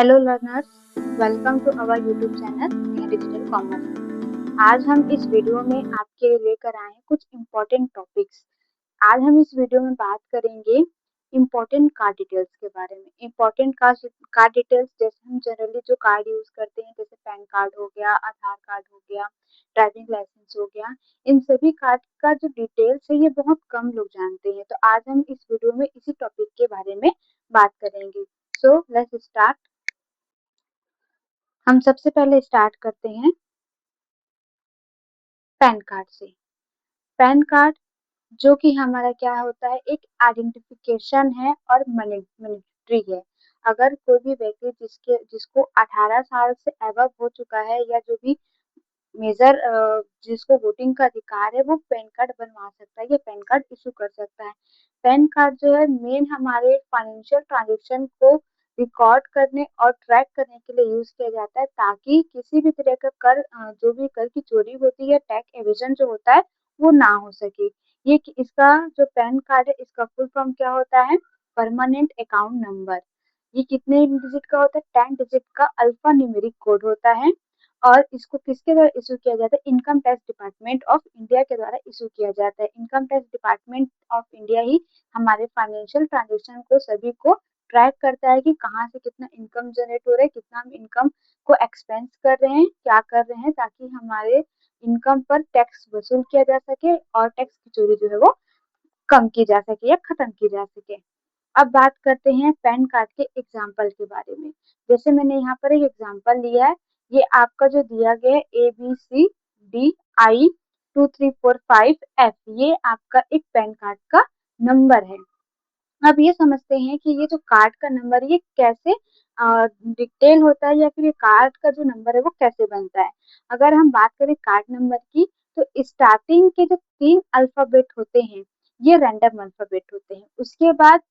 Hello learners, welcome to our YouTube channel digital commerce. आज हम इस वीडियो में आपके लिए लेकर आए हैं कुछ इम्पोर्टेंट टॉपिक्स। आज हम इस वीडियो में बात करेंगे इम्पोर्टेंट कार्ड डिटेल्स के बारे में। इम्पोर्टेंट कार्ड डिटेल्स जैसे हम जनरली जो कार्ड यूज करते हैं, जैसे पैन कार्ड हो गया, आधार कार्ड हो गया, ड्राइविंग लाइसेंस हो गया, इन सभी कार्ड का जो डिटेल्स है ये बहुत कम लोग जानते हैं। तो आज हम इस वीडियो में इसी टॉपिक के बारे में बात करेंगे। So let's start. हम सबसे पहले स्टार्ट करते हैं पैन कार्ड से। पैन कार्ड जो कि हमारा क्या होता है, एक आइडेंटिफिकेशन है और मॉनिटरी है। अगर कोई भी व्यक्ति जिसको 18 साल से अबव हो चुका है या जो भी मेजर जिसको वोटिंग का अधिकार है, वो पैन कार्ड बनवा सकता है या पैन कार्ड इशू कर सकता है। पैन कार्ड जो है मेन हमारे फाइनेंशियल ट्रांजेक्शन को रिकॉर्ड करने और ट्रैक करने के लिए यूज किया जाता है, ताकि किसी भी तरह का जो भी कर की चोरी होती है, टैक्स एविजन जो होता है, वो ना हो सके। इसका जो पैन कार्ड है, इसका फुल फॉर्म क्या होता है? Permanent account number. ये कितने डिजिट का होता है? 10 डिजिट का अल्फा न्यूमेरिक कोड होता है। और इसको किसके द्वारा इशू किया जाता है? Income tax department of India के द्वारा इशू किया जाता है। Income tax department of India ही हमारे फाइनेंशियल ट्रांजेक्शन को सभी को ट्रैक करता है कि कहाँ से कितना इनकम जनरेट हो रहा है, कितना हम इनकम को एक्सपेंस कर रहे हैं, क्या कर रहे हैं, ताकि हमारे इनकम पर टैक्स वसूल किया जा सके और टैक्स की चोरी जो है वो कम की जा सके या खत्म की जा सके। अब बात करते हैं पैन कार्ड के एग्जाम्पल के बारे में। जैसे मैंने यहाँ पर एक एग्जाम्पल लिया है। ये आपका जो दिया गया है ABCDI 2345F, ये आपका एक पैन कार्ड का नंबर है। अब ये समझते हैं कि ये जो कार्ड का नंबर ये कैसे डिटेल होता है, या फिर ये कार्ड का जो नंबर है वो कैसे बनता है। अगर हम बात करें कार्ड नंबर की, तो स्टार्टिंग के जो 3 अल्फाबेट होते हैं, ये रैंडम अल्फाबेट होते हैं। उसके बाद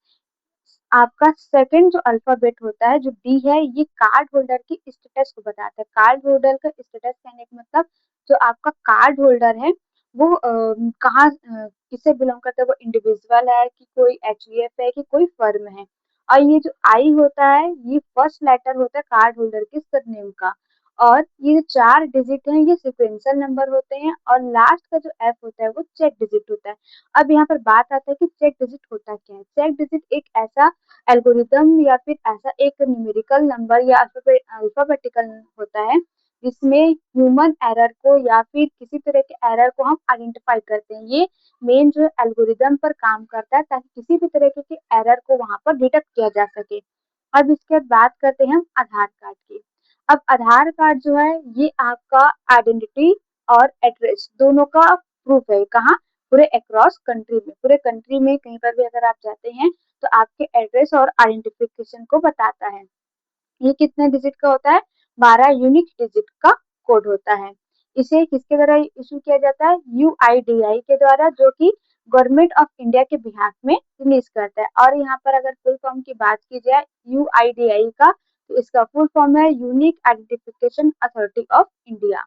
आपका सेकंड जो अल्फाबेट होता है, जो डी है, ये कार्ड होल्डर की स्टेटस को बताता है। कार्ड होल्डर का स्टेटस कहने का मतलब जो आपका कार्ड होल्डर है वो कहाँ किसे बिलोंग करता है, वो इंडिविजुअल है कि कोई एचयूएफ है कि कोई फर्म है। और ये जो आई होता है, ये फर्स्ट लेटर होता है कार्ड होल्डर के सरनेम का। और ये जो 4 डिजिट हैं, ये सिक्वेंशियल नंबर होते हैं। और लास्ट का जो एफ होता है वो चेक डिजिट होता है। अब यहाँ पर बात आता है कि चेक डिजिट होता क्या है। चेक डिजिट एक ऐसा एल्गोरिदम या फिर ऐसा एक न्यूमेरिकल नंबर या अल्फाबेटिकल होता है, जिसमें ह्यूमन एरर को या फिर किसी तरह के एरर को हम आइडेंटिफाई करते हैं। ये मेन जो एल्गोरिदम पर काम करता है, ताकि किसी भी तरह के एरर को वहां पर डिटेक्ट किया जा सके। अब इसके बाद बात करते हैं हम आधार कार्ड की। अब आधार कार्ड जो है, ये आपका आइडेंटिटी और एड्रेस दोनों का प्रूफ है। कहाँ? पूरे अक्रॉस कंट्री में, पूरे कंट्री में कहीं पर भी अगर आप जाते हैं, तो आपके एड्रेस और आइडेंटिफिकेशन को बताता है। ये कितने डिजिट का होता है? 12 यूनिक डिजिट का कोड होता है। इसे किसके द्वारा इशू किया जाता है? यूआईडीआई के द्वारा, जो कि गवर्नमेंट ऑफ इंडिया के बिहाफ में रिलीज करता है। और यहाँ पर अगर फुल फॉर्म की बात की जाए यूआईडीआई का, तो इसका फुल फॉर्म है unique identification authority of India.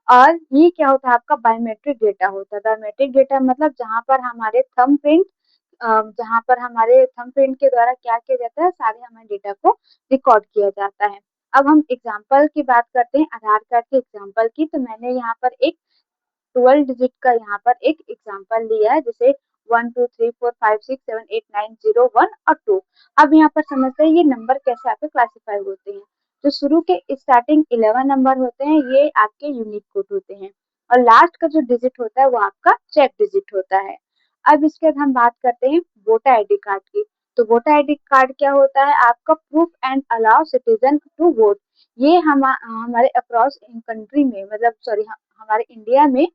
और ये क्या होता है? आपका बायोमेट्रिक डेटा होता है। बायोमेट्रिक डेटा मतलब जहाँ पर हमारे थंब प्रिंट के द्वारा क्या किया जाता है, सारे हमारे डेटा को रिकॉर्ड किया जाता है। अब हम एग्जाम्पल की बात करते हैं आधार कार्ड के एग्जाम्पल की। तो मैंने यहाँ पर एक 12 डिजिट का यहाँ पर एक एग्जाम्पल लिया है, जैसे 1 2 3 4 5 6 7 8 9 0 1 और 2। अब यहाँ पर समझते हैं ये नंबर कैसे आपके क्लासीफाई होते हैं। जो शुरू के स्टार्टिंग 11 नंबर होते हैं, ये आपके यूनिक कोड होते हैं। और लास्ट का जो डिजिट होता है वो आपका चेक डिजिट होता है। अब इसके बाद हम बात करते हैं वोटर आईडी कार्ड की। तो वोटर आईडी कार्ड क्या होता है? आपका proof and allow citizen to vote. ये हमारे अक्रॉस कंट्री में, मतलब सॉरी, हमारे इंडिया में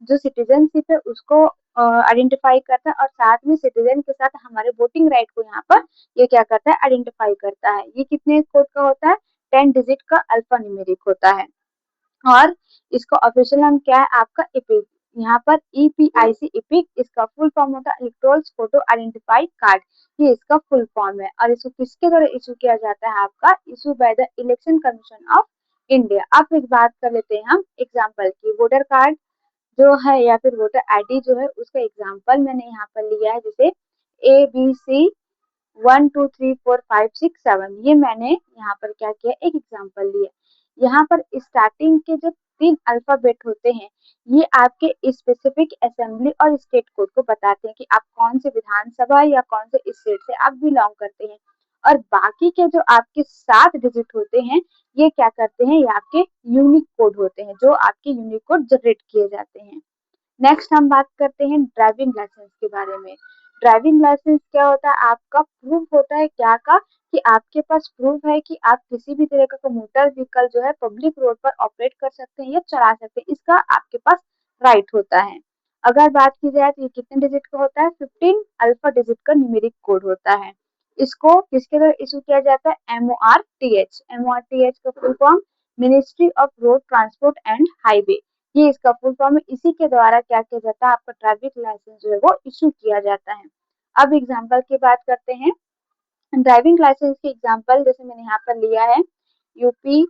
जो सिटीजनशिप है उसको आइडेंटिफाई करता है, और साथ में सिटीजन के साथ हमारे वोटिंग राइट को यहाँ पर ये क्या करता है? आइडेंटिफाई करता है। ये कितने कोड का होता है? 10 डिजिट का अल्फा न्यूमेरिक होता है। और इसका ऑफिशियल नाम क्या है? आपका इपिक। यहाँ पर ईपीआईसी इपिक, इसका फुल फॉर्म होता है इलेक्टोरल फोटो आइडेंटिफाई कार्ड। ये इसका फुल फॉर्म है। और इसको किसके द्वारा इशू किया जाता है? आपका issue by the election commission of India. अब एक बात कर लेते हैं हम एग्जाम्पल की। वोटर कार्ड जो है या फिर वोटर आईडी जो है, उसका एग्जाम्पल मैंने यहाँ पर लिया है, जैसे ABC 1 2 3 4 5 6 7, ये मैंने यहाँ पर क्या किया, एक एग्जांपल लिया। यहाँ पर स्टार्टिंग के जो 3 अल्फाबेट होते हैं, ये आपके स्पेसिफिक असेंबली और स्टेट कोड को बताते हैं कि आप कौन से विधानसभा या कौन से स्टेट से आप बिलोंग करते हैं। और बाकी के जो आपके 7 डिजिट होते हैं, ये क्या करते हैं, ये आपके यूनिक कोड होते हैं, जो आपके यूनिक कोड जनरेट किए जाते हैं। नेक्स्ट हम बात करते हैं ड्राइविंग लाइसेंस के बारे में। ड्राइविंग लाइसेंस क्या होता है, आपका प्रूफ होता है क्या का, कि आपके पास प्रूफ है कि आप किसी भी तरह का मोटर व्हीकल जो है पब्लिक रोड पर ऑपरेट कर सकते हैं या चला सकते हैं, इसका आपके पास राइट होता है। अगर बात की जाए तो ये कितने डिजिट का होता है, 15 अल्फा डिजिट का न्यूमेरिक कोड होता है। इसको किसके द्वारा इशू किया जाता है, MORTH। MORTH का full form ministry of road transport and highway, ये इसका फुल फॉर्म है। इसी के द्वारा क्या किया जाता है, आपका ड्राइविंग लाइसेंस जो है वो इशू किया जाता है। अब एग्जाम्पल की बात करते हैं। ड्राइविंग लाइसेंस की एग्जाम्पल जैसे मैंने यहाँ पर लिया है, यूपी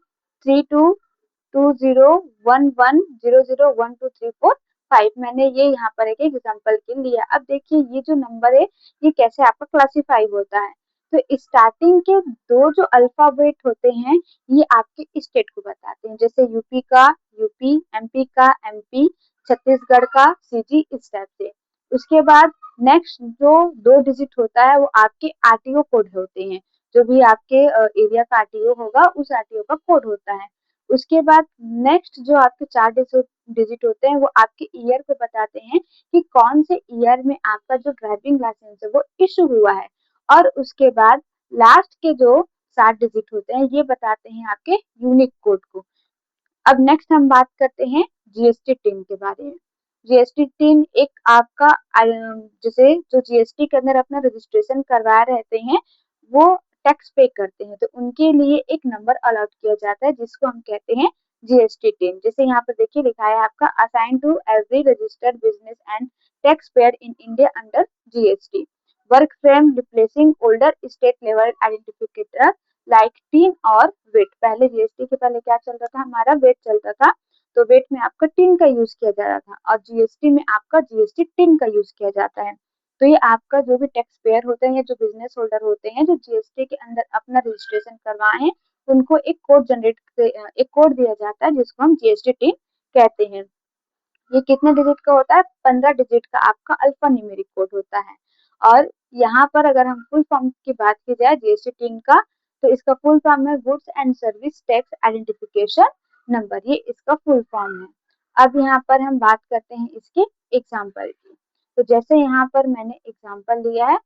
322011001234 मैंने ये यहाँ पर एक एग्जाम्पल के लिया। अब देखिए ये जो नंबर है, ये कैसे आपका क्लासीफाई होता है। तो स्टार्टिंग के 2 जो अल्फाबेट होते हैं, ये आपके स्टेट को बताते हैं, जैसे यूपी का यूपी, एमपी का एमपी, छत्तीसगढ़ का सीजी, इस टाइप से। उसके बाद नेक्स्ट जो 2 डिजिट होता है, वो आपके आरटीओ कोड होते हैं, जो भी आपके एरिया का आरटीओ होगा, उस आरटीओ का कोड होता है। उसके बाद नेक्स्ट जो आपके 4 डिजिट होते हैं, वो आपके ईयर को बताते हैं कि कौन से ईयर में आपका जो ड्राइविंग लाइसेंस है वो इशू हुआ है। और उसके बाद लास्ट के जो 7 डिजिट होते हैं, ये बताते हैं आपके यूनिक कोड को। अब नेक्स्ट हम बात करते हैं जीएसटी टिन के बारे में। जीएसटी टिन एक आपका जैसे जो जीएसटी के अंदर अपना रजिस्ट्रेशन करवा रहते हैं, वो टैक्स पे करते हैं, तो उनके लिए एक नंबर अलॉट किया जाता है, जिसको हम कहते हैं जीएसटी टिन। जैसे यहाँ पर देखिए लिखा है आपका, assign to every registered business and tax payer in India under GST, work frame replacing older state level identificator like TIN और वेट। पहले जीएसटी के पहले क्या चलता था, हमारा वेट चलता था, तो वेट में आपका टिन का यूज किया जा रहा था, और जीएसटी में आपका जीएसटी टिन का यूज किया जाता है। तो ये आपका जो भी टैक्स पेयर होते हैं या जो बिजनेस होल्डर होते हैं, जो जीएसटी के अंदर अपना रजिस्ट्रेशन करवाए हैं, उनको एक कोड एक कोड दिया जाता है, जिसको हम जीएसटी टिन कहते हैं। ये कितने डिजिट का होता है, 15 डिजिट का आपका अल्फा न्यूमेरिक कोड होता है। और यहाँ पर अगर हम फुल फॉर्म की बात की जाए जीएसटी टिन का, तो इसका फुल फॉर्म है goods and service tax identification number, ये इसका फुल फॉर्म है। अब यहाँ पर हम बात करते हैं इसके एग्जाम्पल की। तो जैसे यहाँ पर मैंने एग्जाम्पल लिया है,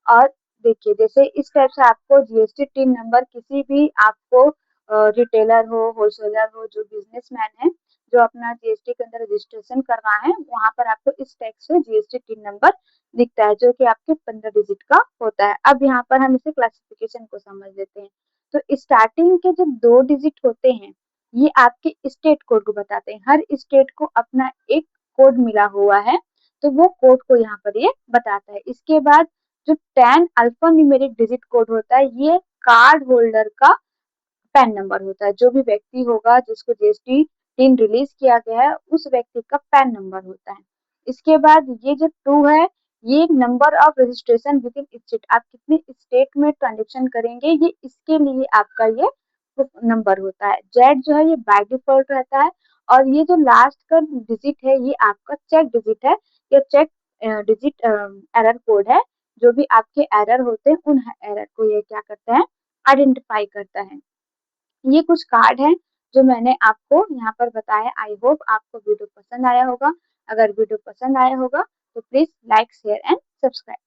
और देखिए जैसे इस टाइप से आपको जीएसटी टिन नंबर किसी भी आपको रिटेलर हो, होलसेलर हो, जो बिजनेसमैन है, जो अपना जीएसटी के अंदर रजिस्ट्रेशन करवाए हैं, वहां पर आपको इस टाइप से जीएसटी टिन नंबर दिखता है, जो कि आपके 15 डिजिट का होता है। अब यहाँ पर हम इसे क्लासिफिकेशन को समझ लेते हैं। तो स्टार्टिंग के जो 2 डिजिट होते हैं, ये आपके स्टेट कोड को बताते हैं। हर स्टेट को अपना एक कोड मिला हुआ है, तो वो कोड को यहाँ पर ये बताता है। इसके बाद जो 10 अल्फा न्यूमेरिक डिजिट कोड होता है, ये कार्ड होल्डर का पैन नंबर होता है। जो भी व्यक्ति होगा जिसको जीएसटी टिन रिलीज किया गया है, उस व्यक्ति का पैन नंबर होता है। इसके बाद ये जो 2 है, ये number of registration with in state, आप कितने स्टेट में ट्रांजेक्शन करेंगे, ये इसके लिए आपका ये नंबर होता है। जेड जो है ये बाय डिफॉल्ट रहता है, और ये जो लास्ट का डिजिट है, ये आपका चेक डिजिट है या चेक डिजिट एरर कोड है। जो भी आपके एरर होते हैं, उन एरर को ये क्या करता है, आइडेंटिफाई करता है। ये कुछ कार्ड हैं जो मैंने आपको यहाँ पर बताया। आई होप आपको वीडियो पसंद आया होगा। अगर वीडियो पसंद आया होगा तो please like share and subscribe.